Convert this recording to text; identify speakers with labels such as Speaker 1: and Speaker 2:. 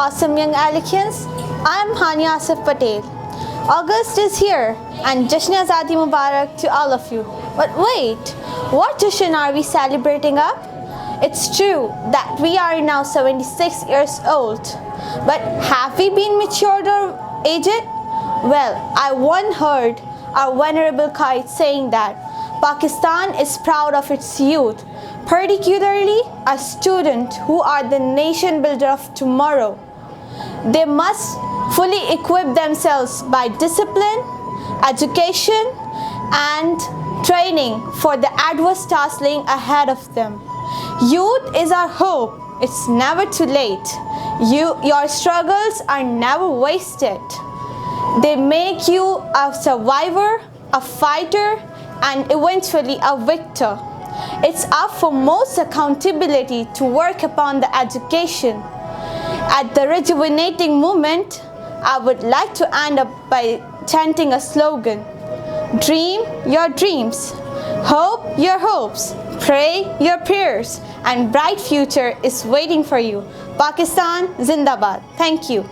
Speaker 1: Awesome young Elicans, I am Hania Asif Patel. August is here and Jashn Azadi Mubarak to all of you. But wait, what Jashn are we celebrating up? It's true that we are now 76 years old. But have we been matured or aged? Well, I once heard our venerable Qaid saying that Pakistan is proud of its youth, particularly a student who are the nation builder of tomorrow. They must fully equip themselves by discipline, education, and training for the adverse tasks laying ahead of them. Youth is our hope. It's never too late. Your struggles are never wasted. They make you a survivor, a fighter, and eventually a victor. It's up for most accountability to work upon the education. At the rejuvenating moment, I would like to end up by chanting a slogan. Dream your dreams, hope your hopes, pray your prayers, and bright future is waiting for you. Pakistan Zindabad. Thank you.